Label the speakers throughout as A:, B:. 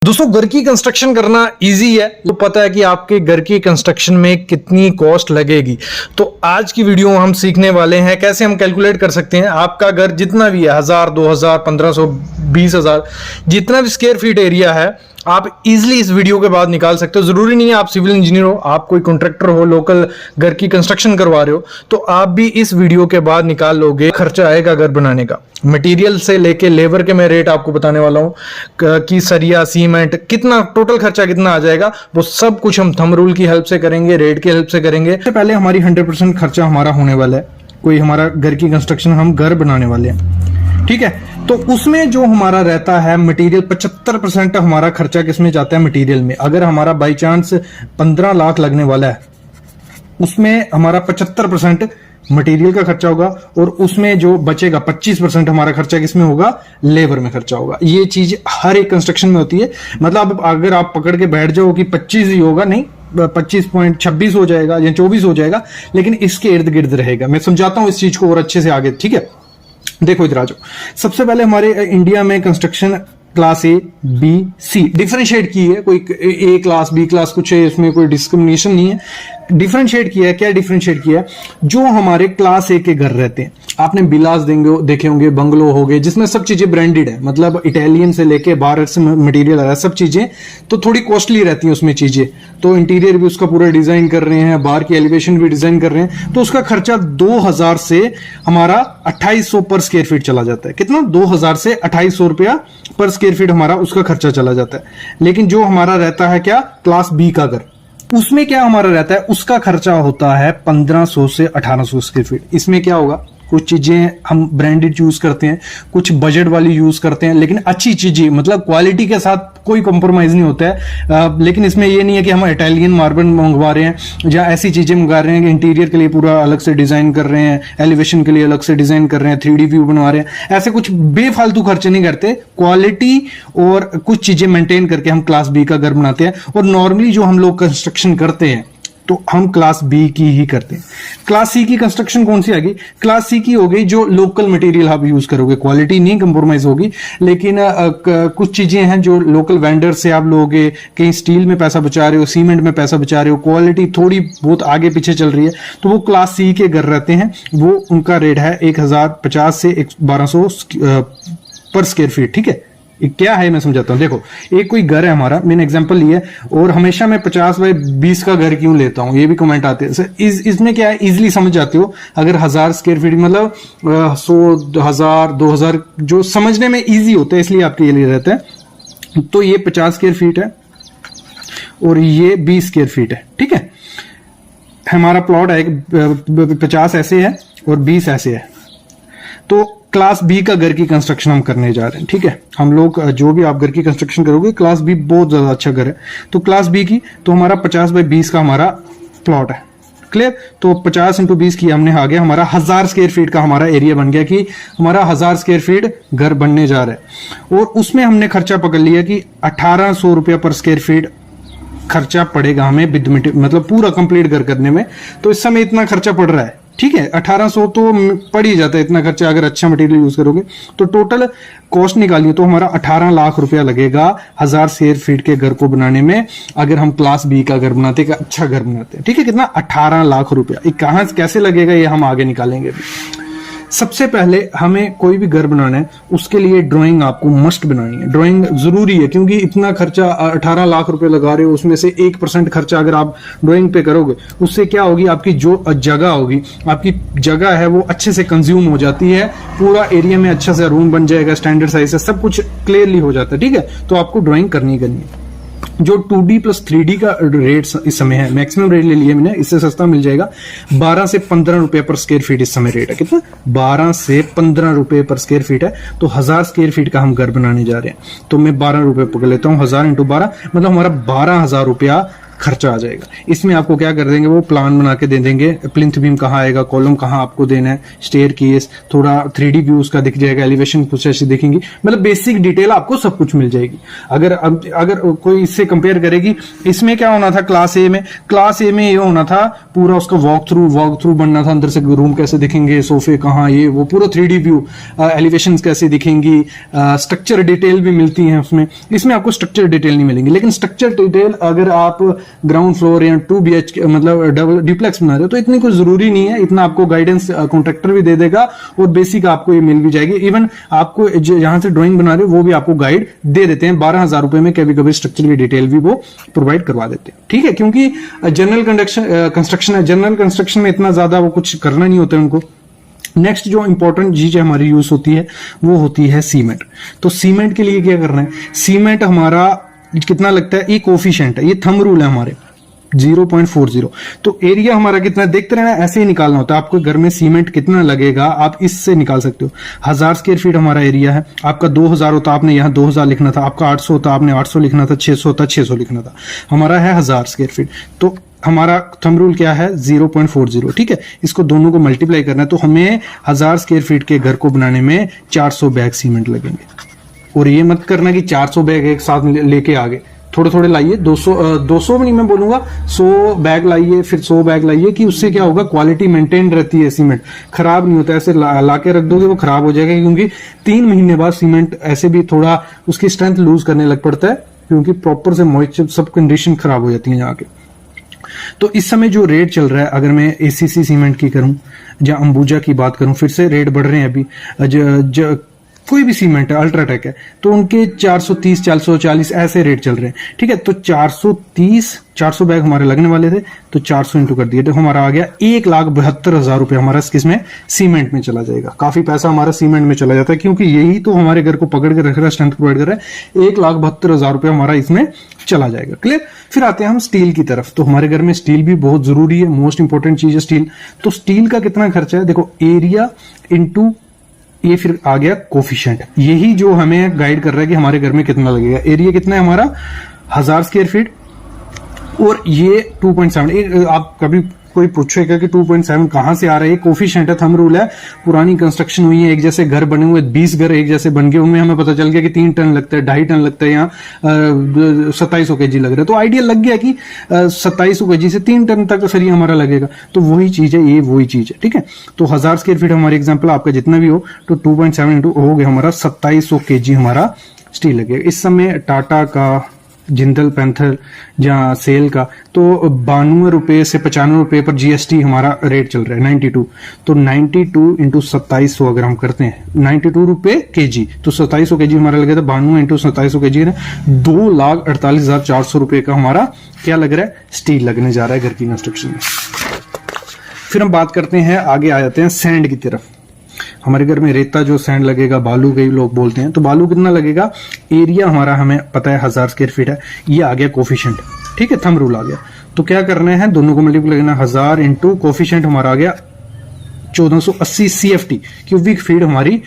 A: दोस्तों घर की कंस्ट्रक्शन करना इजी है, तो पता है कि आपके घर की कंस्ट्रक्शन में कितनी कॉस्ट लगेगी। तो आज की वीडियो में हम सीखने वाले हैं कैसे हम कैलकुलेट कर सकते हैं आपका घर जितना भी है 1000, 2000, 1500, 20,000 जितना भी स्क्वायर फीट एरिया है आप इजीली इस वीडियो के बाद निकाल सकते हो। जरूरी नहीं है आप सिविल इंजीनियर हो, आप कोई कॉन्ट्रैक्टर हो, लोकल घर की कंस्ट्रक्शन करवा रहे हो तो आप भी इस वीडियो के बाद निकाल लोगे। खर्चा आएगा घर बनाने का, मटेरियल से लेके लेबर के मैं रेट आपको बताने वाला हूं कि सरिया सीमेंट कितना टोटल खर्चा कितना आ जाएगा, वो सब कुछ हम थंब रूल की हेल्प से करेंगे, रेट की हेल्प से करेंगे। सबसे पहले हमारी 100% खर्चा हमारा होने वाला है, कोई हमारा घर की कंस्ट्रक्शन हम घर बनाने वाले हैं, ठीक है। तो उसमें जो हमारा रहता है मटेरियल 75% हमारा खर्चा किसमें जाता है, मटेरियल में। अगर हमारा बाई चांस 15 लाख लगने वाला है उसमें हमारा 75% मटेरियल का खर्चा होगा और उसमें जो बचेगा 25% हमारा खर्चा किसमें होगा, लेबर में खर्चा होगा। ये चीज हर एक कंस्ट्रक्शन में होती है। मतलब अगर आप पकड़ के बैठ जाओ कि 25 ही होगा, नहीं 25.26 हो जाएगा या 24 हो जाएगा, लेकिन इसके इर्द गिर्द रहेगा। मैं समझाता हूं इस चीज को और अच्छे से आगे, ठीक है। देखो इधर आ जाओ। सबसे पहले हमारे इंडिया में construction class A B C differentiate की है, कोई ए क्लास बी क्लास कुछ है, इसमें कोई डिस्क्रिमिनेशन नहीं है। डिफरेंशिएट किया है, क्या डिफरेंशिएट किया है, जो हमारे क्लास ए के घर रहते हैं, आपने बिलास देखे होंगे, बंगलो हो गए, जिसमें सब चीजें ब्रांडेड है, मतलब इटालियन से लेके बाहर से मटेरियल आ रहा है, सब चीजें तो थोड़ी कॉस्टली रहती हैं उसमें चीजें। तो इंटीरियर भी उसका पूरा डिजाइन कर रहे हैं, बाहर की एलिवेशन भी डिजाइन कर रहे हैं, तो उसका खर्चा 2000 से हमारा 2800 पर स्क्वायर फीट चला जाता है। कितना, 2000 से 2800 रुपया पर स्क्वायर फीट हमारा उसका खर्चा चला जाता है। लेकिन जो हमारा रहता है क्या, क्लास बी का घर, उसमें क्या हमारा रहता है, उसका खर्चा होता है 1500 से 1800 स्क्वायर फीट। इसमें क्या होगा, कुछ चीजें हम ब्रांडेड यूज करते हैं, कुछ बजट वाली यूज करते हैं, लेकिन अच्छी चीजें, मतलब क्वालिटी के साथ कोई कॉम्प्रोमाइज नहीं होता है। लेकिन इसमें ये नहीं है कि हम इटालियन मार्बल मंगवा रहे हैं या ऐसी चीजें मंगा रहे हैं कि इंटीरियर के लिए पूरा अलग से डिजाइन कर रहे हैं, एलिवेशन के लिए अलग से डिजाइन कर रहे हैं, 3D व्यू बनवा रहे हैं। ऐसे कुछ बेफालतू खर्चे नहीं करते, क्वालिटी और कुछ चीजें मेंटेन करके हम क्लास बी का घर बनाते हैं। और नॉर्मली जो हम लोग कंस्ट्रक्शन करते हैं तो हम क्लास बी की ही करते हैं। क्लास सी की कंस्ट्रक्शन कौन सी आ गई, क्लास सी की हो गई जो लोकल मटेरियल आप यूज करोगे, क्वालिटी नहीं कंप्रोमाइज होगी, लेकिन कुछ चीजें हैं जो लोकल वेंडर से आप लोगे, कहीं स्टील में पैसा बचा रहे हो, सीमेंट में पैसा बचा रहे हो, क्वालिटी थोड़ी बहुत आगे पीछे चल रही है, तो वो क्लास सी के घर रहते हैं। वो उनका रेट है 1050 से 1200 पर स्क्वायर फीट, ठीक है। क्या है मैं समझाता हूं। देखो एक कोई घर है हमारा, मैंने एग्जांपल लिया और हमेशा मैं 50 बाय 20 का घर क्यों लेता हूं, ये भी कमेंट आते हैं। इसमें क्या है, इजीली समझ जाते हो। अगर 1000 स्क्वायर फीट मतलब 100, 1000, 2000 जो समझने में इजी होता है, इसलिए आपके लिए रहता है। तो ये 50 स्क्वायर फीट है और ये 20 स्क्वायर फीट है, ठीक है। हमारा प्लॉट है 50 ऐसे है और 20 ऐसे है। तो क्लास बी का घर की कंस्ट्रक्शन हम करने जा रहे हैं, ठीक है। हम लोग जो भी आप घर की कंस्ट्रक्शन करोगे, क्लास बी बहुत ज्यादा अच्छा घर है, तो क्लास बी की तो हमारा 50 बाय 20 का हमारा प्लॉट है, क्लियर। तो 50 × 20 किया हमने, आ गया हमारा 1000 स्क्वायर फीट का हमारा एरिया बन गया कि हमारा 1000 स्क्वायर फीट घर बनने जा रहा है। और उसमें हमने खर्चा पकड़ लिया कि 1800 रुपया पर स्क्वायर फीट खर्चा पड़ेगा हमें विद मतलब पूरा कंप्लीट घर करने में। तो इस समय इतना खर्चा पड़ रहा है, ठीक है। 1800 तो पड़ ही जाता है इतना खर्चा अगर अच्छा मटेरियल यूज करोगे। तो टोटल कॉस्ट निकालिए तो हमारा 18 लाख रुपया लगेगा 1000 स्क्वायर फीट के घर को बनाने में, अगर हम क्लास बी का घर बनाते हैं, अच्छा घर बनाते हैं, ठीक है। कितना, 18 लाख रुपया। कहां कैसे लगेगा ये हम आगे निकालेंगे। सबसे पहले हमें कोई भी घर बनाना है, उसके लिए ड्राइंग आपको मस्ट बनानी है। ड्राइंग जरूरी है क्योंकि इतना खर्चा 18 लाख रुपए लगा रहे हो, उसमें से 1% खर्चा अगर आप ड्राइंग पे करोगे, उससे क्या होगी, आपकी जो जगह होगी, आपकी जगह है वो अच्छे से कंज्यूम हो जाती है, पूरा एरिया में अच्छा सा रूम बन जाएगा, स्टैंडर्ड साइज से सब कुछ क्लियरली हो जाता है, ठीक है। तो आपको ड्राइंग करनी है। जो 2D प्लस 3D का रेट इस समय है, मैक्सिमम रेट ले लिया मैंने, इससे सस्ता मिल जाएगा 12 से 15 रुपए पर स्क्वायर फीट इस समय रेट है। कितना, 12 से 15 रुपए पर स्क्वायर फीट है। तो 1000 स्क्वायर फीट का हम घर बनाने जा रहे हैं, तो मैं 12 रुपए पकड़ लेता हूं, 1000 × 12 मतलब हमारा 12,000 रुपया खर्चा आ जाएगा। इसमें आपको क्या कर देंगे, वो प्लान बना के दे देंगे, प्लिंथ बीम कहाँ आएगा, कॉलम कहाँ आपको देना है, स्टेयर केस, थोड़ा 3D व्यू उसका दिख जाएगा, एलिवेशन कुछ ऐसी दिखेंगी, मतलब बेसिक डिटेल आपको सब कुछ मिल जाएगी। अगर कोई इससे कंपेयर करेगी, इसमें क्या होना था क्लास ए में ये होना था पूरा उसका वॉक थ्रू बनना था, अंदर से रूम कैसे दिखेंगे, सोफे कहाँ, ये वो पूरा 3D व्यू, एलिवेशन कैसे दिखेंगी, स्ट्रक्चर डिटेल भी मिलती है उसमें। इसमें आपको स्ट्रक्चर डिटेल नहीं मिलेंगी, लेकिन स्ट्रक्चर डिटेल अगर आप ग्राउंड फ्लोर या 2 BHK मतलब डबल डुप्लेक्स बना रहे हो तो इतनी कुछ जरूरी नहीं है, इतना आपको गाइडेंस कॉन्ट्रैक्टर भी दे देगा और बेसिक आपको ये मिल भी जाएगी। इवन आपको जहां से ड्राइंग बना रहे हो वो भी आपको गाइड दे देते हैं, 12,000 रुपए में कभी कभी स्ट्रक्चर की डिटेल भी वो प्रोवाइड करवा देते हैं। ठीक है, क्योंकि जनरल कंस्ट्रक्शन है, जनरल कंस्ट्रक्शन में इतना ज्यादा वो कुछ करना नहीं होता उनको। नेक्स्ट जो इंपॉर्टेंट चीज हमारी यूज होती है वो होती है सीमेंट। तो सीमेंट के लिए क्या करना है, सीमेंट हमारा कितना लगता है, ये कोफिशिएंट है, ये थंब रूल है हमारे 0.40। तो एरिया हमारा कितना देखते रहना, ऐसे ही निकालना होता है। आपको घर में सीमेंट कितना लगेगा आप इससे निकाल सकते हो। 1000 स्क्वायर फीट हमारा एरिया है, आपका 2000 होता आपने यहाँ 2000 लिखना था, आपका 800 होता आपने 800 लिखना था, 600 होता 600 लिखना था। हमारा है 1000 स्क्वायर फीट, तो हमारा थंब रूल क्या है 0.40। ठीक है, इसको दोनों को मल्टीप्लाई करना है, तो हमें 1000 स्क्वायर फीट के घर को बनाने में 400 बैग सीमेंट लगेंगे। और ये मत करना कि 400 बैग एक साथ लेके आ गए, थोड़े थोड़े लाइए, 200 भी नहीं मैं बोलूंगा, 100 बैग लाइए, फिर 100 बैग लाइए, कि उससे क्या होगा, क्वालिटी मेंटेन रहती है, सीमेंट खराब नहीं होता। ऐसे ला के रख दोगे वो खराब हो जाएगा, क्योंकि 3 महीने बाद सीमेंट ऐसे भी थोड़ा उसकी स्ट्रेंथ लूज करने लग पड़ता है, क्योंकि प्रॉपर से मॉइस्चर सब कंडीशन खराब हो जाती है यहाँ के। तो इस समय जो रेट चल रहा है, अगर मैं ACC सीमेंट की करूं या अंबुजा की बात करूं, फिर से रेट बढ़ रहे हैं अभी। कोई भी सीमेंट है, अल्ट्राटेक है, तो उनके 430 440 ऐसे रेट चल रहे हैं। ठीक है, तो 400 बैग हमारे लगने वाले थे, तो 400 इंटू कर दिए तो हमारा आ गया 1,72,000 रुपए हमारा किसमें, सीमेंट में चला जाएगा। काफी पैसा हमारा सीमेंट में चला जाता है, क्योंकि यही तो हमारे घर को पकड़ के रख रहा है, स्ट्रेंथ प्रोवाइड कर रहा है। 1,72,000 रुपए हमारा इसमें चला जाएगा। क्लियर। फिर आते हैं हम स्टील की तरफ। तो हमारे घर में स्टील भी बहुत जरूरी है, मोस्ट इंपॉर्टेंट चीज है स्टील। तो स्टील का कितना खर्चा है, देखो एरिया इंटू ये फिर आ गया कोफिशिएंट, यही जो हमें गाइड कर रहा है कि हमारे घर में कितना लगेगा। एरिया कितना है हमारा 1000 स्क्वायर फीट, और ये 2.7। आप कभी कोई पूछेगा कि 2.7 कहां से आ रहा है, कोफिशिएंट है, थंब रूल है। पुरानी कंस्ट्रक्शन हुई है, एक जैसे घर बने हुए 20 घर एक जैसे बन गए, उनमें हमें पता चल गया कि 3 टन लगता है, 2.5 टन लगता है, यहाँ 2700 kg लग रहा है। तो आइडिया लग गया कि 2700 kg से 3 टन तक सरिया हमारा लगेगा। तो वही चीज है, ये वही चीज है। ठीक है, तो 1000 स्क्वायर फीट हमारी एग्जाम्पल आपका जितना भी हो, तो 2.7 इंटू हो गया हमारा 2700 kg हमारा स्टील लगेगा। इस समय टाटा का, जिंदल पैंथर या सेल का, तो 92 रुपए से 95 रुपए पर GST हमारा रेट चल रहा है 92। तो 92 इंटू 2700 अगर हम करते हैं, 92 रुपए kg, तो 2700 kg हमारा लगेगा, 92 इंटू 2700 kg है 2,48,400 रुपए का हमारा क्या लग रहा है, स्टील लगने जा रहा है घर की कंस्ट्रक्शन में। फिर हम बात करते हैं, आगे आ जाते हैं सैंड की तरफ। हमारे घर में रेता जो सैंड लगेगा, बालू कई लोग बोलते हैं, तो बालू कितना लगेगा, एरिया हमारा हमें पता है 1000 स्क्वायर फीट है, ये आ गया कोफिशिएंट। ठीक है, थंब रूल आ गया। तो क्या करना है, दोनों को मल्टीप्लाई करना, 1000 इंटू कोफिशिएंट हमारा आ गया 1480 CFT क्यूबिक फीट हमारी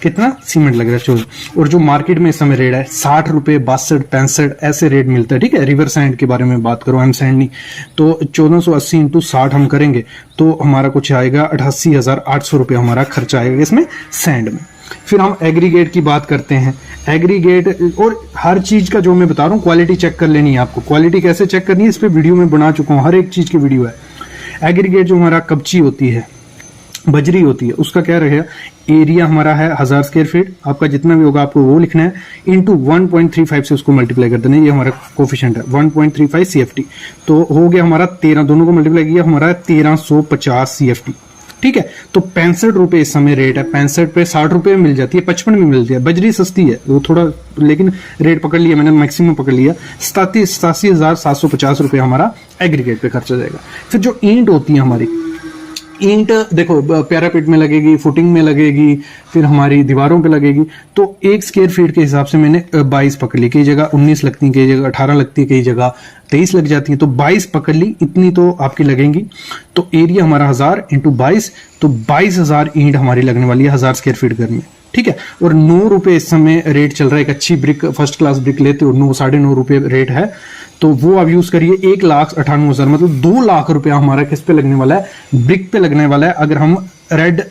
A: कितना सीमेंट लग रहा है 14। और जो मार्केट में इस समय रेट है 60 रुपए, 62, 65 ऐसे रेट मिलता है। ठीक है, रिवर सैंड के बारे में बात करो, एम सैंड नहीं। तो 1480 इंटू 60 हम करेंगे तो हमारा कुछ आएगा 88,800 रुपए हमारा खर्चा आएगा इसमें सैंड में। फिर हम एग्रीगेट की बात करते हैं। एग्रीगेट, और हर चीज का जो मैं बता रहा हूँ क्वालिटी चेक कर लेनी है आपको। क्वालिटी कैसे चेक करनी है इस पे वीडियो में बना चुका हूँ, हर एक चीज की वीडियो है। एग्रीगेट जो हमारा कपची होती है, बजरी होती है, उसका क्या रहेगा, एरिया हमारा है 1000 स्क्वायर फीट, आपका जितना भी होगा आपको वो लिखना है, इंटू 1.35 से उसको मल्टीप्लाई कर देना। ये हमारा कोफिशिएंट है 1.35 CFT। तो हो गया हमारा 13, दोनों को मल्टीप्लाई किया हमारा 1350 CFT। ठीक है, तो 65 रुपए इस समय रेट है। 65 पे 60 रुपए में मिल जाती है, 55 में मिलती है। बजरी सस्ती है वो थोड़ा, लेकिन रेट पकड़ लिया मैंने, मैक्सिमम पकड़ लिया। 87,750 रुपए हमारा एग्रीगेट पे खर्चा जाएगा। फिर जो ईंट होती है हमारी, ईंट देखो पैरापिट में लगेगी, फुटिंग में लगेगी, फिर हमारी दीवारों पे लगेगी। तो 1 स्क्वायर फीट के हिसाब से मैंने 22 पकड़ ली, कई जगह 19 लगती है, कई जगह 18 लगती है, कई जगह 23 लग जाती है, तो 22 पकड़ ली, इतनी तो आपकी लगेंगी। तो एरिया हमारा 1000 इंटू 22, तो 22,000 ईंट हमारी लगने वाली है 1000 स्क्वायर फीट घर में। ठीक है, और 9 रुपए इस समय रेट चल रहा है। एक अच्छी ब्रिक, फर्स्ट क्लास ब्रिक लेते हो 9, 9.5 रुपए रेट है। तो वो आप यूज करिए। 1,98,000 मतलब 2 लाख रुपया हमारा किस पे लगने वाला है, ब्रिक पे लगने वाला है। अगर हम रेड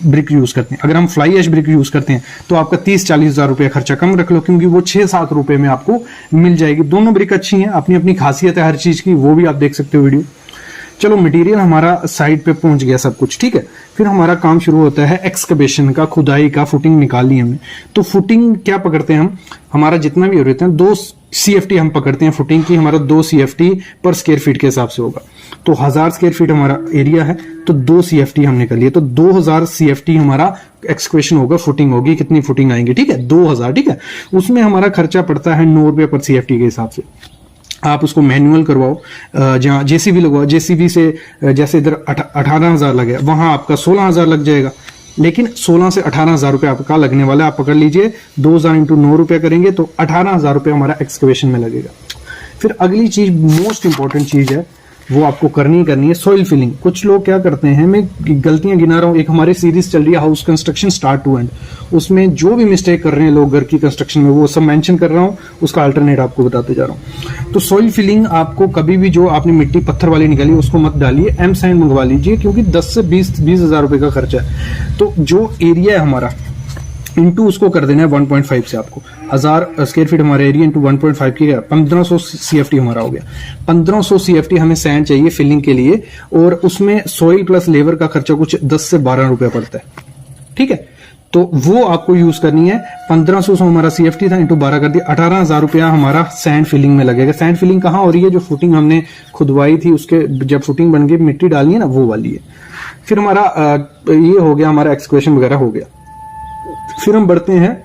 A: ब्रिक यूज करते हैं, अगर हम फ्लाई ऐश ब्रिक यूज करते हैं तो आपका 30-40 हजार रुपया खर्चा कम रख लो, क्योंकि वो 6-7 रुपए में आपको मिल जाएगी। दोनों ब्रिक अच्छी हैं, अपनी अपनी खासियत है हर चीज की, वो भी आप देख सकते हो वीडियो। चलो मटेरियल हमारा साइड पे पहुंच गया सब कुछ, ठीक है। फिर हमारा काम शुरू होता है एक्सकवेशन का, खुदाई का। फुटिंग निकालनी है हमने, तो फुटिंग क्या पकड़ते हैं हम, हमारा जितना भी हो रहता है 2 CFT हम पकड़ते हैं फुटिंग की। हमारा 2 CFT पर स्क्वायर फीट के हिसाब से होगा। तो 1000 स्क्वायर फीट हमारा एरिया है, तो 2 CFT हमने कर लिए, तो 2000 CFT हमारा एक्सकवेशन होगा, फुटिंग होगी। कितनी फुटिंग आएंगे, ठीक है, 2000, ठीक है। उसमें हमारा खर्चा पड़ता है 9 रुपए पर CFT के हिसाब से। आप उसको मैनुअल करवाओ, जहां जेसीबी लगवाओ, जेसीबी से जैसे इधर 18,000 लगे, वहां आपका 16,000 लग जाएगा। लेकिन 16 से 18,000 रुपए आपका लगने वाला है। आप पकड़ लीजिए 2000 इंटू 9 रुपए करेंगे तो 18,000 रुपए हमारा एक्सकवेशन में लगेगा। फिर अगली चीज, मोस्ट इंपॉर्टेंट चीज है, वो आपको करनी है सॉइल फिलिंग। कुछ लोग क्या करते हैं, मैं गलतियां गिना रहा हूं, एक हमारी सीरीज चल रही है house construction start to end, उसमें जो भी मिस्टेक कर रहे हैं लोग घर की कंस्ट्रक्शन में, वो सब मेंशन कर रहा हूं, उसका अल्टरनेट आपको बताते जा रहा हूं। तो सॉइल फिलिंग आपको कभी भी, जो आपने मिट्टी पत्थर वाली निकाली उसको मत डालिए, एम सैंड मंगवा लीजिए, क्योंकि 10 से 20 हजार रुपए का खर्चा है। तो जो एरिया है हमारा इंटू उसको कर देना है 1.5 से। आपको 1000 स्क्वायर फीट हमारा एरिया इंटू 1.5 की 1500 CFT हमारा हो गया। 1500 CFT हमें सैंड चाहिए फिलिंग के लिए, और उसमें सॉइल प्लस लेबर का खर्चा कुछ 10 से 12 रुपए पड़ता है, ठीक है। तो वो आपको यूज करनी है। 1500 हमारा CFT था, इंटू 12 कर दिया, 18,000 रुपया हमारा सैंड फिलिंग में लगेगा। सैंड फिलिंग कहाँ हो रही है, जो फुटिंग हमने खुदवाई थी उसके जब फुटिंग बन गई, मिट्टी डालनी है ना, वो वाली है। फिर हमारा ये हो गया, हमारा एक्सकवेशन वगैरह हो गया। फिर हम बढ़ते हैं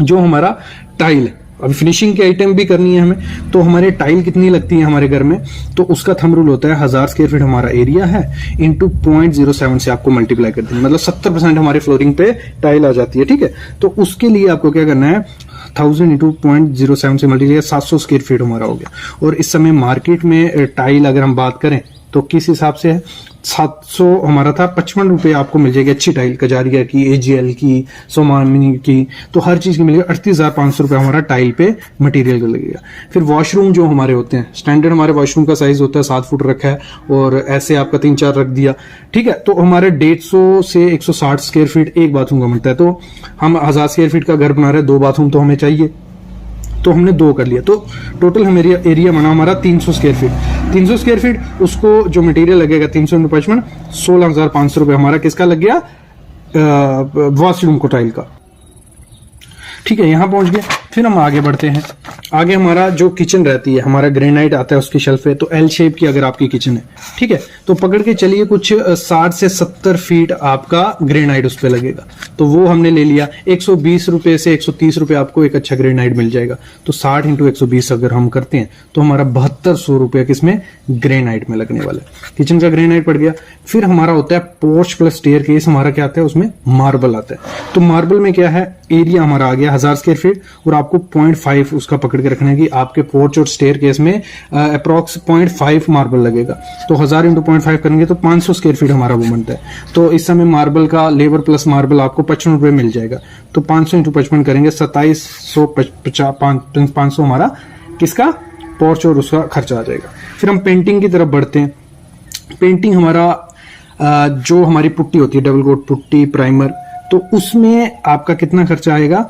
A: जो हमारा टाइल है। अभी फिनिशिंग की आइटम भी करनी है हमें, तो हमारे टाइल कितनी लगती है हमारे घर में, तो उसका थंब रूल होता है 1000 स्क्वायर फीट हमारा एरिया है इंटू 0.07 से आपको मल्टीप्लाई कर देना, मतलब 70% हमारे फ्लोरिंग पे टाइल आ जाती है, ठीक है। तो उसके लिए आपको क्या करना है, 1000 इंटू 0.07 से मल्टीप्लाई, 700 स्क्वायर फीट हमारा हो गया। और इस समय मार्केट में टाइल अगर हम बात करें तो किस हिसाब से है, 700 हमारा था, 55 रुपए आपको मिल जाएगी अच्छी टाइल, कजारिया की, AGL की, सोमानी की, तो हर चीज की मिलेगी। 38,500 रुपए हमारा टाइल पे मटेरियल का लगेगा। फिर वॉशरूम जो हमारे होते हैं, स्टैंडर्ड हमारे वॉशरूम का साइज होता है 7 फुट रखा है, और ऐसे आपका 3-4 रख दिया, ठीक है। तो हमारे 150 से 160 स्क्वायर फीट एक बाथरूम का मिलता है। तो हम 1000 स्क्वायर फीट का घर बना रहे हैं, 2 बाथरूम तो हमें चाहिए, तो हमने 2 कर लिया। तो टोटल हमारे एरिया बना हमारा 300 स्क्वायर फीट। 300 स्क्वायर फीट, उसको जो मटेरियल लगेगा 300 इंटू 55, 16,500 रुपए हमारा किसका लग गया, वॉशरूम को टाइल का, ठीक है। यहां पहुंच गए। फिर हम आगे बढ़ते हैं। आगे हमारा जो किचन रहती है, हमारा ग्रेनाइट आता है उसकी शेल्फ पे, तो L शेप की अगर आपकी किचन है, ठीक है, तो पकड़ के चलिए कुछ 60 से 70 फीट आपका ग्रेनाइट उस पे लगेगा। तो वो हमने ले लिया। 120 रुपए से 130 रुपए आपको एक अच्छा ग्रेनाइट मिल जाएगा। तो 60 इंटू 120 अगर हम करते हैं तो हमारा 7200 रुपए किसमें, ग्रेनाइट में लगने वाला है। किचन का ग्रेनाइट पड़ गया। फिर हमारा होता है पोर्च प्लस स्टेयर केस, हमारा क्या आता है उसमें, मार्बल आता है। तो मार्बल में क्या है, एरिया हमारा आ गया 1000 स्क्वायर फीट, और आपको 0.5 उसका पकड़ के रखना है कि आपके पोर्च और स्टेयर केस में अप्रोक्स 0.5 मार्बल लगेगा। तो 1000 इंटू 0.5 करेंगे तो 500 स्क्वायर फीट हमारा वो बनता है। तो इस समय मार्बल का लेबर प्लस मार्बल आपको 55 रुपए मिल जाएगा। तो 500 इंटू 55 करेंगे 2750 हमारा किसका, पोर्च और उसका खर्चा आ जाएगा। फिर हम पेंटिंग की तरफ बढ़ते हैं। पेंटिंग हमारा जो हमारी पुट्टी होती है, डबल कोट पुट्टी, प्राइमर, तो उसमें आपका कितना खर्चा आएगा,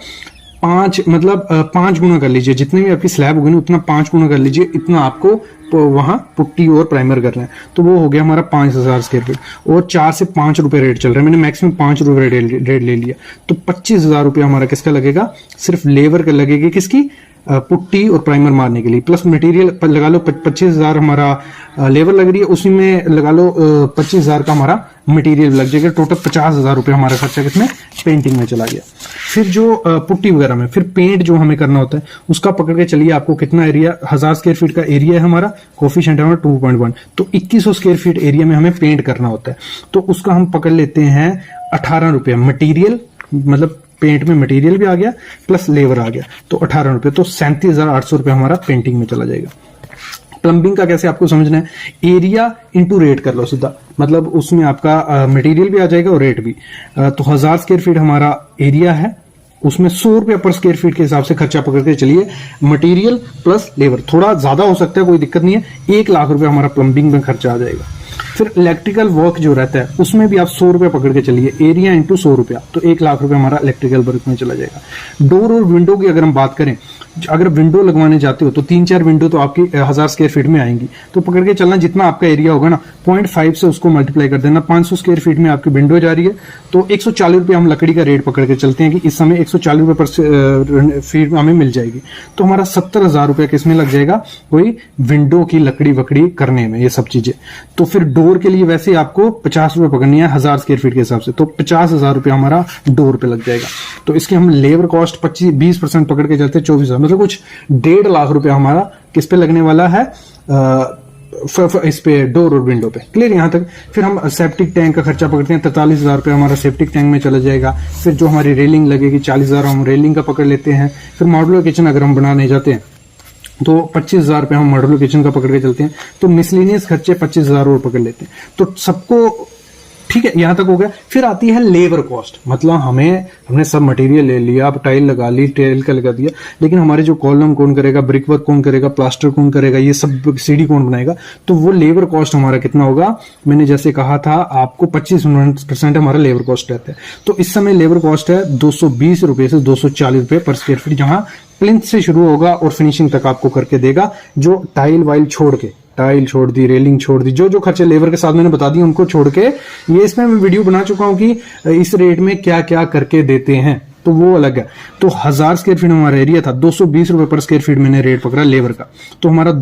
A: 5 गुना कर लीजिए, जितने भी आपकी स्लैब होगी ना उतना 5 गुना कर लीजिए, इतना आपको वहां पुट्टी और प्राइमर करना है। तो वो हो गया हमारा 5000 स्क्वायर फीट, और 4 से 5 रुपए रेट चल रहा है, मैंने मैक्सिमम 5 रुपए रेट ले लिया। तो 25,000 रुपया हमारा किसका लगेगा, सिर्फ लेबर का लगेगी, किसकी, पुट्टी और प्राइमर मारने के लिए, प्लस मटेरियल लगा लो 25,000 हमारा लेबर लग रही है, उसी में लगा लो 25,000 का हमारा मटेरियल लग जाएगा। टोटल 50,000 रुपये हमारा खर्चा किसमें, पेंटिंग में चला गया। फिर जो पुट्टी वगैरह में, फिर पेंट जो हमें करना होता है उसका पकड़ के चलिए, आपको कितना एरिया, 1000 स्क्वायर फीट का एरिया है हमारा, कोफिशिएंट है हमारा 2.1, तो 2100 स्क्वायर फीट एरिया में हमें पेंट करना होता है। तो उसका हम पकड़ लेते हैं 18 रुपये मटीरियल, मतलब पेंट में मटेरियल भी आ गया प्लस लेबर आ गया, तो 18 रुपए, तो 37,800 रुपए हमारा पेंटिंग में चला जाएगा। प्लम्बिंग का कैसे आपको समझना है, एरिया इंटू रेट कर लो सीधा, मतलब उसमें आपका मटेरियल भी आ जाएगा और रेट भी। तो 1000 स्क्वायर फीट हमारा एरिया है, उसमें 100 रुपया पर स्क्वायर फीट के हिसाब से खर्चा पकड़ के चलिए, मटेरियल प्लस लेबर। थोड़ा ज्यादा हो सकता है, कोई दिक्कत नहीं है। 1 लाख रुपया हमारा प्लम्बिंग में खर्चा आ जाएगा। फिर इलेक्ट्रिकल वर्क जो रहता है उसमें भी आप 100 रुपया पकड़ के चलिए, एरिया इंटू 100 रुपया, तो 1 लाख रुपया हमारा इलेक्ट्रिकल वर्क में चला जाएगा। डोर और विंडो की अगर हम बात करें, अगर विंडो लगवाने जाते हो तो 3-4 विंडो तो आपकी 1000 स्क्वायर फीट में आएंगी। तो पकड़ के चलना, जितना आपका एरिया होगा ना 0.5 से उसको मल्टीप्लाई कर देना। 500 स्क्वायर फीट में आपकी विंडो जा रही है तो 140 रुपये हम लकड़ी का रेट पकड़ के चलते हैं कि इस समय 140 रुपये पर फीट हमें मिल जाएगी। तो हमारा 70,000 रुपया किसमें लग जाएगा, कोई विंडो की लकड़ी वकड़ी करने में, ये सब चीजें। तो फिर डोर के लिए वैसे आपको 50 रुपये पकड़नी है 1000 स्क्वायर फीट के हिसाब से, तो 50,000 रुपया हमारा डोर पे लग जाएगा। तो इसके हम लेबर कॉस्ट 20% पकड़ के चलते हैं 24,000, मतलब कुछ 1.5 लाख रुपया हमारा किस पे लगने वाला है, इस पे डोर और विंडो पे। क्लियर यहां तक। फिर हम सेप्टिक टैंक का खर्चा पकड़ते हैं, 43,000 रुपया हमारा सेप्टिक टैंक में चला जाएगा। फिर जो हमारी रेलिंग लगेगी 40,000 हम रेलिंग का पकड़ लेते हैं। फिर मॉड्यूलर किचन अगर हम बनाने जाते हैं तो 25,000 रुपया हम मॉड्यूलर किचन का पकड़ के चलते हैं। तो मिसलिनियस खर्चे 25,000 और पकड़ लेते हैं। तो सबको ठीक है, यहां तक हो गया। फिर आती है लेबर कॉस्ट, मतलब हमने सब मटेरियल ले लिया, अब टाइल लगा ली, टाइल का लगा दिया, लेकिन हमारे जो कॉलम कौन करेगा, ब्रिक वर्क कौन करेगा, प्लास्टर कौन करेगा, ये सब सीढ़ी कौन बनाएगा, तो वो लेबर कॉस्ट हमारा कितना होगा। मैंने जैसे कहा था आपको 25% हमारा लेबर कॉस्ट रहता है। तो इस समय लेबर कॉस्ट है 220 रुपए से 240 रुपए पर स्क्वायर फीट, जहां प्लिंथ से शुरू होगा और फिनिशिंग तक आपको करके देगा। जो टाइल वाइल छोड़ के, टाइल छोड़ दी, रेलिंग छोड़ दी, जो जो खर्चे लेबर के साथ मैंने बता दिए उनको छोड़ के, ये इसमें मैं वीडियो बना चुका हूं कि इस रेट में क्या क्या करके देते हैं, तो वो अलग है। तो 1000 स्क्वायर फीट हमारा एरिया था, 220 रुपए पर स्क्वायर फीट मैंने रेट पकड़ा लेबर का। तो हमारा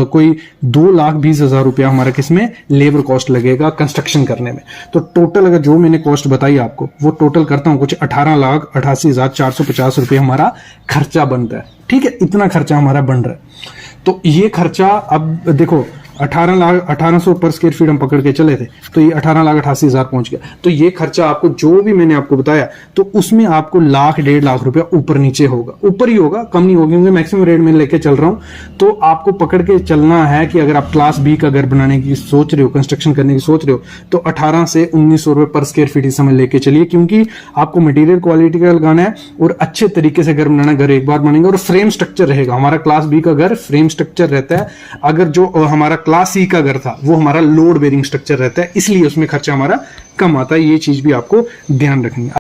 A: कोई 2,20,000 रुपया हमारा किसमें लेबर कॉस्ट लगेगा कंस्ट्रक्शन करने में। तो टोटल अगर जो मैंने कॉस्ट बताई आपको वो टोटल करता हूं, कुछ 18,88,450 रुपये हमारा खर्चा बनता है। ठीक है, इतना खर्चा हमारा बन रहा है। तो ये खर्चा अब देखो 18,00,000 पर स्क्वायर फीट हम पकड़ के चले थे, तो ये 18,88,000 पहुंच गया। तो ये खर्चा आपको जो भी मैंने आपको बताया, तो उसमें आपको 1,00,000-1.5 लाख रुपया ऊपर नीचे होगा, ऊपर ही होगा, कम नहीं होगा, क्योंकि मैक्सिमम रेट में लेके चल रहा हूं। तो आपको पकड़ के चलना है कि अगर आप क्लास बी का घर बनाने की सोच रहे हो, कंस्ट्रक्शन करने की सोच रहे हो, तो 18 से 1900 रुपए पर स्क्वायर फीट इस समय लेके चलिए, क्योंकि आपको मटेरियल क्वालिटी का लगाना है और अच्छे तरीके से घर बनाना है। घर एक बार बनेगा और फ्रेम स्ट्रक्चर रहेगा। हमारा क्लास बी का घर फ्रेम स्ट्रक्चर रहता है, अगर जो हमारा क्लास सी का घर था वो हमारा लोड बेरिंग स्ट्रक्चर रहता है, इसलिए उसमें खर्चा हमारा कम आता है। ये चीज भी आपको ध्यान रखनी है।